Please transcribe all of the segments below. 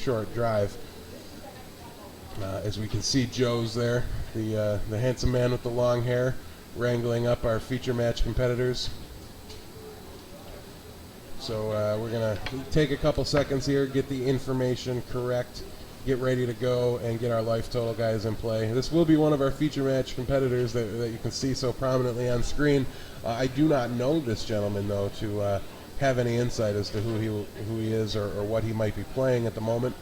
short drive. As we can see, Joe's there, the handsome man with the long hair, wrangling up our feature match competitors. So we're going to take a couple seconds here, get the information correct, get ready to go, and get our life total guys in play. This will be one of our feature match competitors that you can see so prominently on screen. I do not know this gentleman, though, to have any insight as to who he is or what he might be playing at the moment.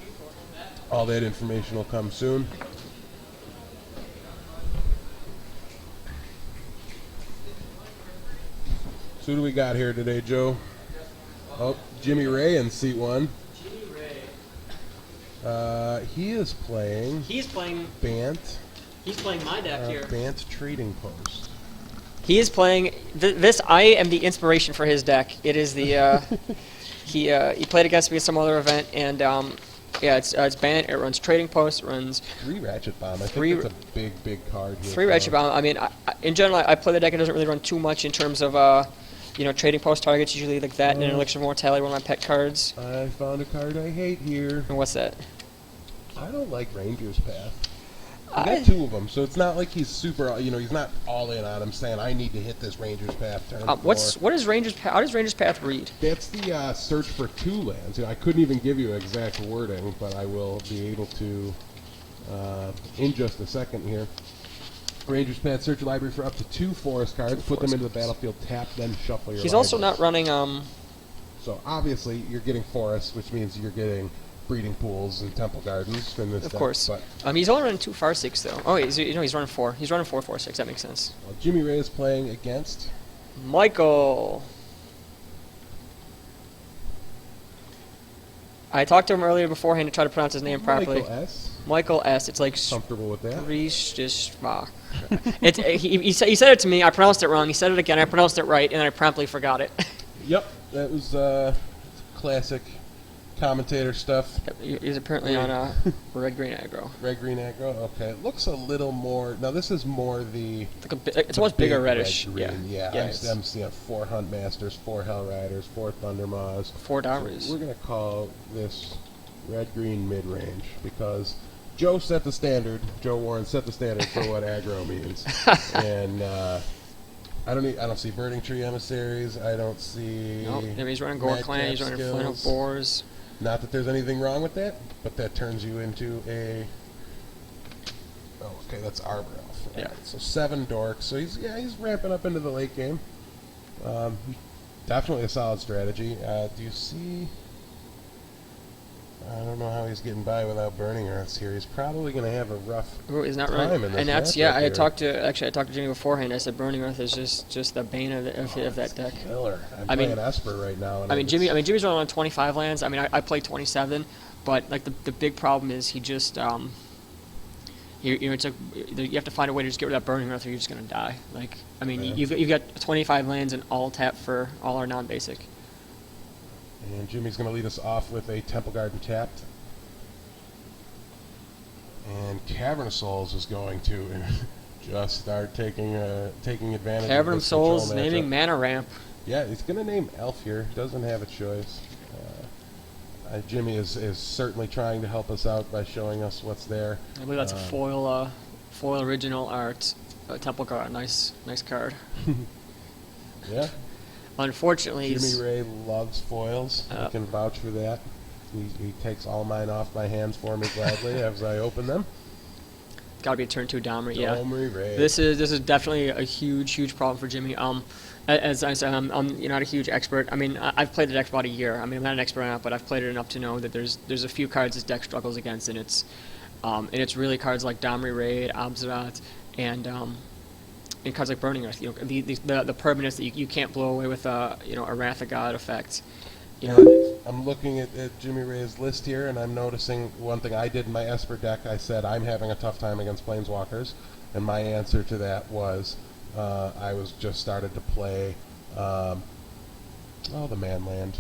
All that information will come soon. So who do we got here today, Joe? Oh, Jimmy Wray in seat 1. Jimmy Ray. He is playing... He's playing... Bant. He's playing my deck here. Bant Trading Post. He is playing... this, I am the inspiration for his deck. It is the... he played against me at some other event, and... yeah, it's Bant. It runs Trading Post. It runs 3 Ratchet Bomb. I think that's a big card here. 3 Ratchet Bomb. I mean, in general, I play the deck. It doesn't really run too much in terms of Trading Post targets. Usually like that and an Elixir of Mortality, one of my pet cards. I found a card I hate here. And what's that? I don't like Ranger's Path. I got 2 of them, so it's not like he's super. He's not all in on him saying I need to hit this Ranger's Path turn. What is Ranger's Path? How does Ranger's Path read? That's the search for 2 lands. I couldn't even give you exact wording, but I will be able to in just a second here. Ranger's Path, search your library for up to 2 forest cards, put them into the battlefield, tap, then shuffle your. He's also not running. So obviously you're getting forests, which means you're getting breeding pools and temple gardens in this Of deck, course. but He's only running 2 Farseeks though. Oh, he's running 4. He's running 4 Farseeks. That makes sense. well, Jimmy Ray is playing against Michael. I talked to him earlier beforehand to try to pronounce his name properly. Michael S. Michael S. It's like Comfortable with that? Spriestersbach. He said it to me. I pronounced it wrong. He said it again. I pronounced it right, and then I promptly forgot it. Yep, that was classic commentator stuff. He's apparently on Red Green Aggro. Red Green Aggro. Okay, it looks a little more. Now this is more the. It's a much bigger reddish. Yeah. Yeah. I'm seeing 4 Hunt Masters, 4 Hell Riders, 4 Thunder Maws. 4 Dowries. So we're gonna call this Red Green mid range because Joe set the standard. Joe Warren set the standard for what aggro means, and I don't see Burning Tree Emissaries. I don't see. Nope. He's running Gore Clan. He's running Flint of Boars. Not that there's anything wrong with that, but that turns you into a. Oh, okay, that's Arbor Elf. Yeah. Right, so 7 Dorks. So he's ramping up into the late game. Definitely a solid strategy. Do you see? I don't know how he's getting by without Burning Earths here. He's probably going to have a rough He's not time running, in this and that's matchup I here. talked to Jimmy beforehand. I said Burning Earth is just the bane of that deck. Killer. I'm playing Esper right now. And Jimmy's running on 25 lands. I mean, I play 27, but like the big problem is he just you have to find a way to just get rid of that Burning Earth, or you're just gonna die. Like I mean, you've got 25 lands and all tap for all our non-basic. And Jimmy's going to lead us off with a Temple Garden tapped. And Cavern of Souls is going to just start taking advantage Cavern of of this Souls control naming matchup. Mana Ramp. Yeah, he's going to name Elf here. Doesn't have a choice. Jimmy is certainly trying to help us out by showing us what's there. I believe that's a foil original art Temple Guard. Nice card. Yeah. Unfortunately, Jimmy Ray loves foils. I can vouch for that. He takes all mine off my hands for me gladly as I open them. Got to be a turn 2 Domri. Yeah. Domri Ray. This is definitely a huge problem for Jimmy. As I said, I'm not a huge expert. I mean, I've played the deck for about a year. I mean, I'm not an expert on it, but I've played it enough to know that there's a few cards this deck struggles against, and it's really cards like Domri Raid, Obzerat, and cards like Burning Earth. The permanents that you can't blow away with a Wrath of God effect. I'm looking at Jimmy Ray's list here, and I'm noticing one thing I did in my Esper deck. I said I'm having a tough time against Planeswalkers, and my answer to that was I was just started to play the Manland.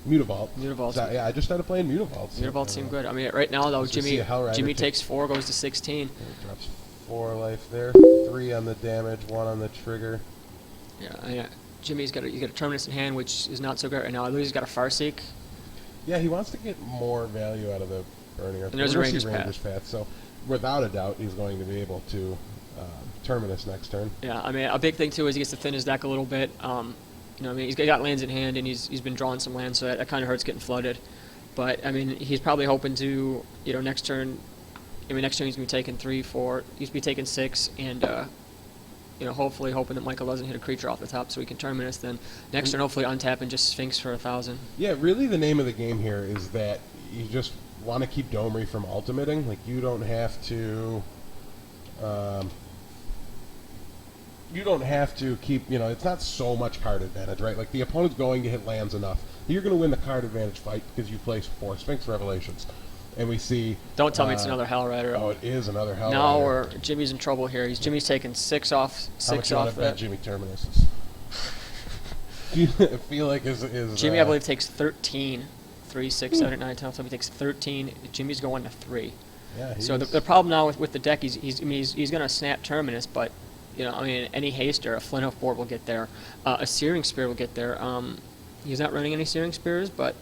Mutavault. Mutavault. Yeah, I just started playing Mutavault. Mutavault seemed good. I mean, right now though, Jimmy takes 4, goes to 16. Drops 4 life there, 3 on the damage, 1 on the trigger. Yeah. Jimmy's got a Terminus in hand, which is not so good right now. I believe he's got a Farseek. Yeah, he wants to get more value out of the Burning Earth. And there's We're a gonna see Ranger's Path. So without a doubt, he's going to be able to Terminus next turn. Yeah, I mean, a big thing too is he gets to thin his deck a little bit. You know, I mean, he's got lands in hand, and he's been drawing some lands, so that kind of hurts getting flooded. But I mean, he's probably hoping to, you know, next turn. I mean, next turn he's gonna be taking 3, 4. He's gonna be taking 6, and you know, hopefully hoping that Michael doesn't hit a creature off the top, so he can Terminus. Then next turn, hopefully untap and just Sphinx for 1,000. Yeah, really, the name of the game here is that you just want to keep Domri from ultimating. Like, you don't have to. You don't have to keep, you know, it's not so much card advantage, right? Like, the opponent's going to hit lands enough. You're going to win the card advantage fight because you place 4 Sphinx Revelations. And we see... Don't tell me it's another Hell Rider. Oh, it is another Hell no, Rider. or Jimmy's in trouble here. Jimmy's taking 6 off, 6 How much you off want to that. bet Jimmy Terminuses? Do you feel like is Jimmy, I believe, takes 13. 3, 6, 7, 8, 9, 10, 11, he takes 13. Jimmy's going to 3. Yeah, so the problem now with the deck, he's going to snap Terminus, but, you know, I mean, any haster, a Flinthoof board will get there. A Searing Spear will get there. He's not running any Searing Spears, but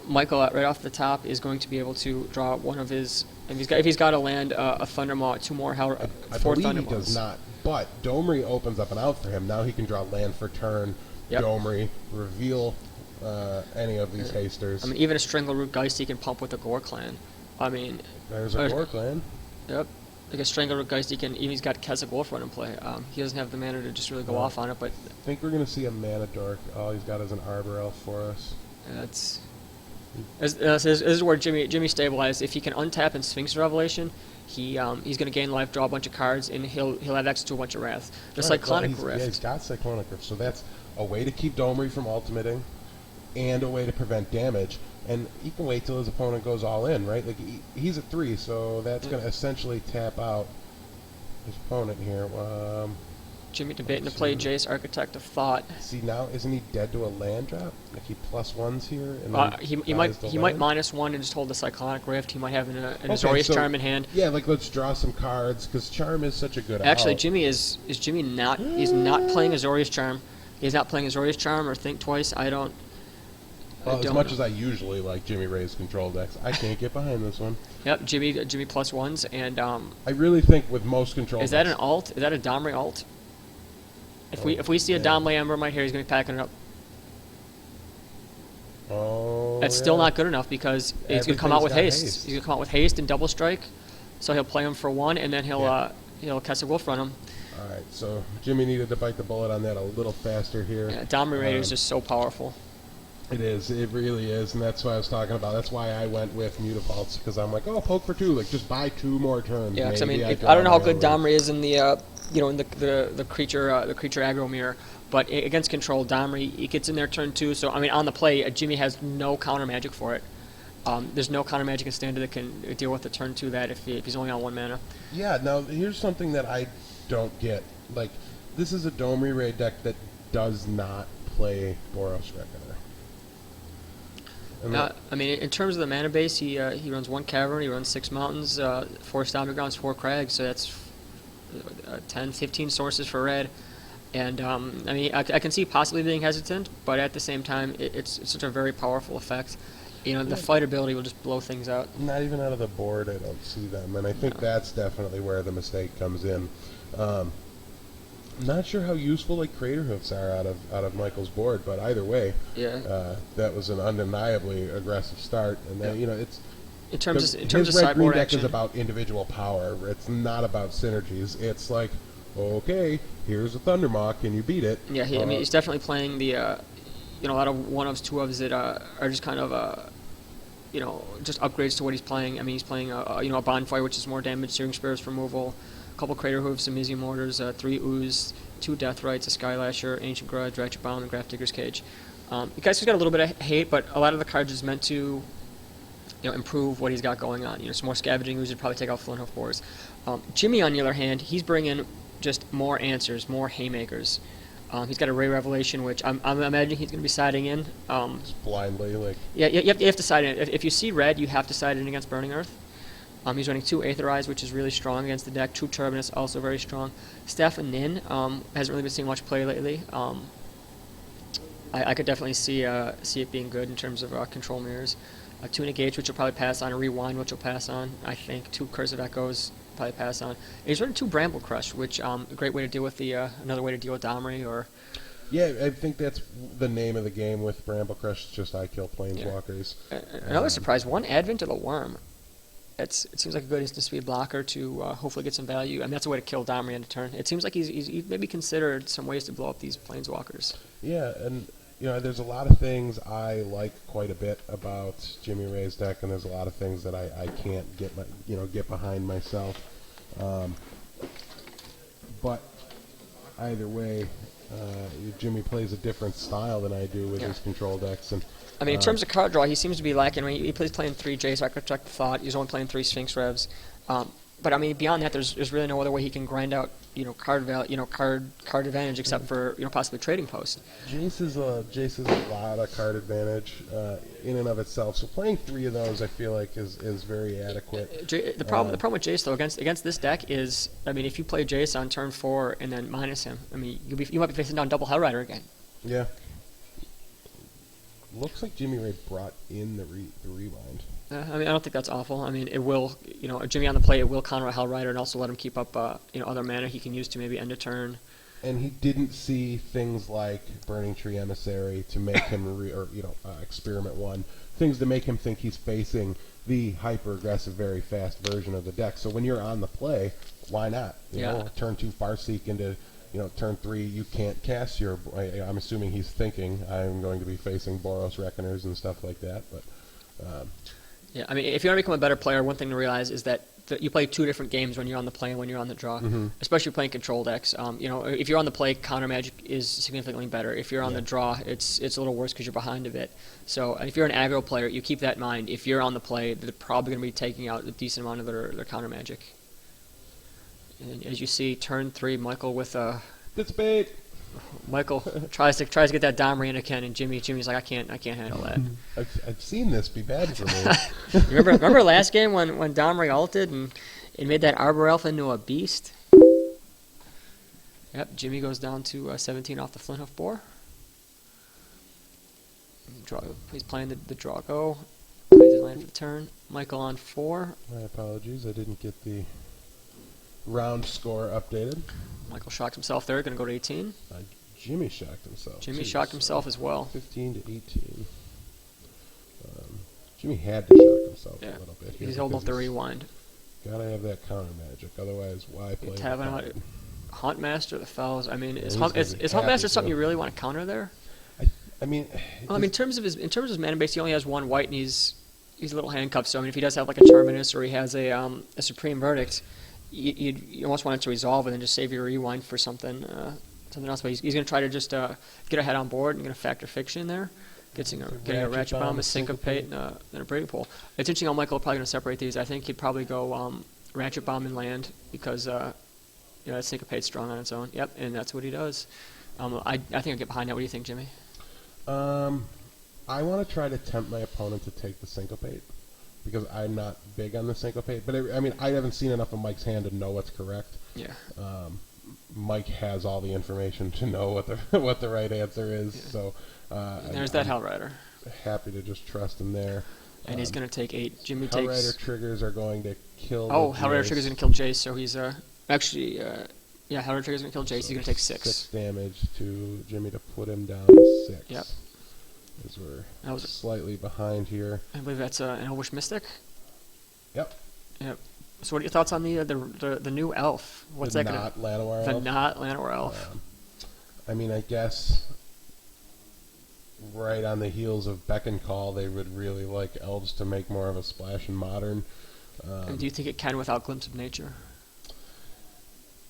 Michael, right off the top, is going to be able to draw one of his... If he's got a land, a Thundermaw, 2 more Hell... I 4 believe he Thundermaws. does not, but Domri opens up an out for him. Now he can draw land for turn, Yep. Domri, reveal any of these hasters. I mean, even a Strangleroot Geist he can pump with a Gore Clan. I mean... There's a Gore Clan. Yep. Like a Strangleroot Geist, even he's got Keswick Wolfrun in play. He doesn't have the mana to just really go off on it, but... I think we're going to see a Mana Dork. All he's got is an Arbor Elf for us. That's... This is where Jimmy stabilized. If he can untap and Sphinx Revelation, he's going to gain life, draw a bunch of cards, and he'll have access to a bunch of Wrath. The Cyclonic Rift. Yeah, he's got Cyclonic Rift, so that's a way to keep Domri from ultimating, and a way to prevent damage. And he can wait till his opponent goes all in, right? Like he's at 3, so that's going to essentially tap out his opponent here. Jimmy debating to play Jace, Architect of Thought. See, now isn't he dead to a land drop? Like he +1s here. And he might -1 and just hold the Cyclonic Rift. He might have an Azorius Charm in hand. Yeah, like let's draw some cards because Charm is such a good. Actually, out. Jimmy is Jimmy not? He's not playing Azorius Charm. He's not playing Azorius Charm or Think Twice. I don't. Well, as much as I usually like Jimmy Ray's control decks, I can't get behind this one. Yep, Jimmy +1s and. I really think with most control. Is that an alt? Is that a Domri alt? If we see a Domri Embermite here, he's going to be packing it up. Oh. That's still not good enough because he's going to come out with haste. He's going to come out with haste and double strike, so he'll play him for 1, and then he'll Keswick Wolf run him. All right, so Jimmy needed to bite the bullet on that a little faster here. Yeah, Domri Raider is just so powerful. It is. It really is, and that's what I was talking about. That's why I went with Mutavaults, because I'm like, oh, poke for 2. Like, just buy 2 more turns. Yeah, because I mean, I don't know how good Domri is in the in the creature aggro mirror, but against control, Domri he gets in there turn 2. So I mean, on the play, Jimmy has no counter magic for it. There's no counter magic in standard that can deal with the turn 2 that if he's only on 1 mana. Yeah. Now here's something that I don't get. Like, this is a Domri Ray deck that does not play Boros Reckoner. I mean, in terms of the mana base, he runs 1 Cavern, he runs 6 Mountains, 4 Stomping Grounds, 4 Crags, so that's 10, 15 sources for red. And, I mean, I can see possibly being hesitant, but at the same time, it's such a very powerful effect. You know, the fight ability will just blow things out. Not even out of the board, I don't see them, and I think that's definitely where the mistake comes in. Not sure how useful like Crater Hoofs are out of Michael's board, but either way, that was an undeniably aggressive start, and then, you know, it's in terms of his red-green sideboard deck action. is about individual power. It's not about synergies. It's like, okay, here's a Thundermaw, can you beat it? Yeah, I mean, he's definitely playing the a lot of 1-ofs, 2-ofs that are just kind of you know, just upgrades to what he's playing. I mean, he's playing a Bonfire, which is more damage, Searing Spears for removal, a couple Crater Hooves, some Easy Mortars, 3 Ooze, 2 Deathrights, a Skylasher, Ancient Grudge, Ratchet Bound, and Graph Digger's Cage. You guys got a little bit of hate, but a lot of the cards is meant to, you know, improve what he's got going on. You know, some more Scavenging Ooze would probably take out Flinthoof Boars. Jimmy, on the other hand, he's bringing just more answers, more haymakers. He's got a Wray Revelation, which I'm imagining he's going to be siding in. Just blindly, like... Yeah, you have to side in. If you see red, you have to side in against Burning Earth. He's running 2 Aether Eyes, which is really strong against the deck. 2 Turbinus, also very strong. Staff and Nin hasn't really been seeing much play lately. I could definitely see it being good in terms of control mirrors. a 2 Negate, which will probably pass on, a Rewind, which will pass on, I think, 2 Curse of Echoes, probably pass on. And he's running 2 Bramble Crush, which a great way to deal with the another way to deal with Domri, or Yeah, I think that's the name of the game with Bramble Crush. It's just I kill planeswalkers. Another surprise, 1 Advent of the Worm. It seems like a good instant speed blocker to hopefully get some value. I mean, that's a way to kill Domri in a turn. It seems like he's maybe considered some ways to blow up these planeswalkers. Yeah, and there's a lot of things I like quite a bit about Jimmy Ray's deck, and there's a lot of things that I can't get behind myself. But either way, Jimmy plays a different style than I do with his control decks, and I mean, in terms of card draw, he seems to be lacking. I mean, he plays playing 3 Jace, Architect Thought. He's only playing 3 Sphinx Revs. But I mean, beyond that, there's really no other way he can grind out card advantage except for possibly trading post. Jace is a lot of card advantage in and of itself. So playing 3 of those, I feel like is very adequate. The problem with Jace though against this deck is, I mean, if you play Jace on turn 4 and then minus him, I mean, you might be facing down double Hellrider again. Yeah. Looks like Jimmy Ray brought in the rewind. I mean, I don't think that's awful. I mean, it will, Jimmy on the play, it will counter a Hellrider and also let him keep up, other mana he can use to maybe end a turn. And he didn't see things like Burning Tree Emissary to make him, Experiment 1, things to make him think he's facing the hyper-aggressive, very fast version of the deck. So when you're on the play, why not? Turn 2 Farseek into, turn 3 you can't cast your. I'm assuming he's thinking I'm going to be facing Boros Reckoners and stuff like that, but. Yeah, I mean, if you want to become a better player, one thing to realize is that you play 2 different games when you're on the play and when you're on the draw, especially playing control decks. If you're on the play, counter magic is significantly better. If you're on the draw, it's a little worse because you're behind a bit. So if you're an aggro player, you keep that in mind. If you're on the play, they're probably going to be taking out a decent amount of their counter magic. And as you see, turn 3, Michael with a. That's bait. Michael tries to get that Domri in again, and Jimmy's like, I can't handle that. I've seen this be bad for me. remember last game when Domri ulted and it made that Arbor Elf into a beast? Yep, Jimmy goes down to 17 off the Flinthoof Boar. He's playing the draw go. Plays his land for the turn. Michael on 4. My apologies, I didn't get the round score updated. Michael shocked himself there, going to go to 18. Jimmy shocked himself. Jimmy shocked himself as well. 15 to 18. Jimmy had to shock himself a little bit here. He's holding up the rewind. Gotta have that counter magic, otherwise why play? Huntmaster, the Fells. I mean, is Huntmaster something you really want to counter there? In terms of his mana base, he only has 1 white, and he's a little handcuffed. So I mean, if he does have like a Terminus or he has a Supreme Verdict, you almost want it to resolve and then just save your rewind for something else. But he's going to try to just get ahead on board and going to factor Fiction there. Getting a Ratchet Bomb, a Syncopate, and a Breeding Pool. It's interesting how Michael probably going to separate these. I think he'd probably go Ratchet Bomb and land because Syncopate's strong on its own. Yep, and that's what he does. I think I'll get behind that. What do you think, Jimmy? I want to try to tempt my opponent to take the Syncopate because I'm not big on the Syncopate. But I haven't seen enough of Mike's hand to know what's correct. Yeah. Mike has all the information to know what the right answer is. Yeah. So there's that Hellrider. Happy to just trust him there. And he's going to take 8. Jimmy takes. Hellrider triggers are going to kill. Hellrider triggers are going to kill Jace. So he's Hellrider triggers are going to kill Jace. So he's going to take 6. 6 damage to Jimmy to put him down to 6. Yep. As we're slightly behind here. I believe that's an Elvish Mystic. Yep. So what are your thoughts on the new elf? What's that going to... The not Llanowar elf. I guess right on the heels of Beck and Call, they would really like elves to make more of a splash in Modern. And do you think it can without Glimpse of Nature?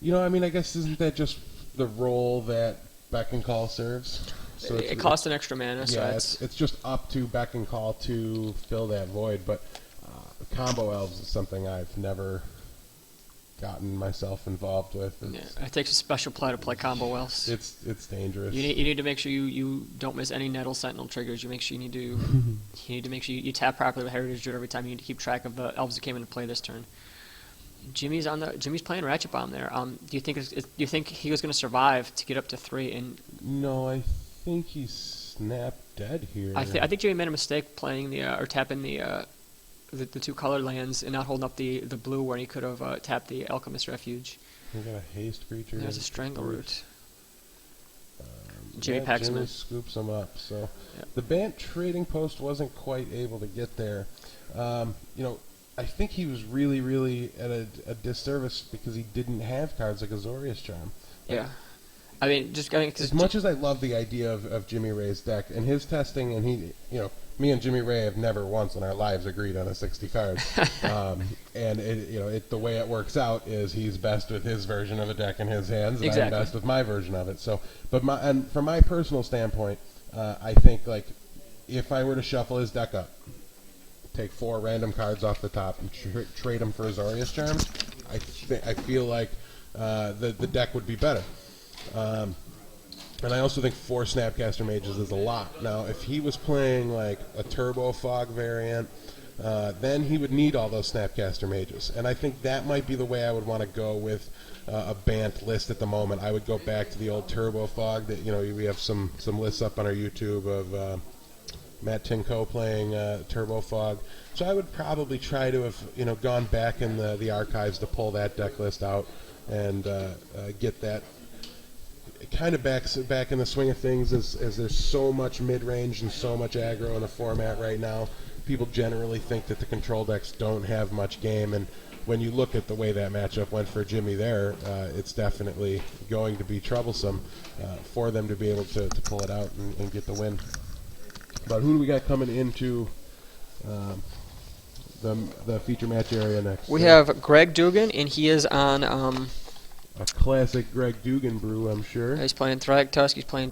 I guess isn't that just the role that Beck and Call serves? So it costs an extra mana. Yeah, so it's just up to Beck and Call to fill that void, but combo elves is something I've never gotten myself involved with. It takes a special play to play combo elves. It's dangerous. You need to make sure you don't miss any Nettle Sentinel triggers. You need to make sure you tap properly with Heritage Druid every time. You need to keep track of the elves that came into play this turn. Jimmy's playing Ratchet Bomb there. Do you think he was going to survive to get up to 3? And no, I think he's snap dead here. I think Jimmy made a mistake playing or tapping the 2 color lands and not holding up the blue where he could have tapped the Alchemist Refuge. We got a haste creature. There's a Strangleroot. Jimmy packs him Jimmy in. scoops him up. So Yeah. the Bant trading post wasn't quite able to get there. I think he was really, really at a disservice because he didn't have cards like Azorius Charm. Yeah. I mean, just going As much as I love the idea of Jimmy Ray's deck and his testing, and me and Jimmy Ray have never once in our lives agreed on a 60 card. And the way it works out is he's best with his version of a deck in his hands, and Exactly. I'm best with my version of it. So, and from my personal standpoint, I think like if I were to shuffle his deck up, take 4 random cards off the top and trade them for Azorius Charm, I feel like the deck would be better. And I also think 4 Snapcaster Mages is a lot. Now, if he was playing like a Turbo Fog variant, then he would need all those Snapcaster Mages. And I think that might be the way I would want to go with a Bant list at the moment. I would go back to the old Turbo Fog. That we have some lists up on our YouTube of Matt Tinko playing Turbo Fog. So I would probably try to have gone back in the archives to pull that deck list out and get that kind of back in the swing of things as there's so much mid-range and so much aggro in the format right now. People generally think that the control decks don't have much game, and when you look at the way that matchup went for Jimmy there, it's definitely going to be troublesome for them to be able to pull it out and get the win. But who do we got coming into the feature match area next? We have Greg Dugan, and he is on. A classic Greg Dugan brew, I'm sure. He's playing Thragtusk. He's playing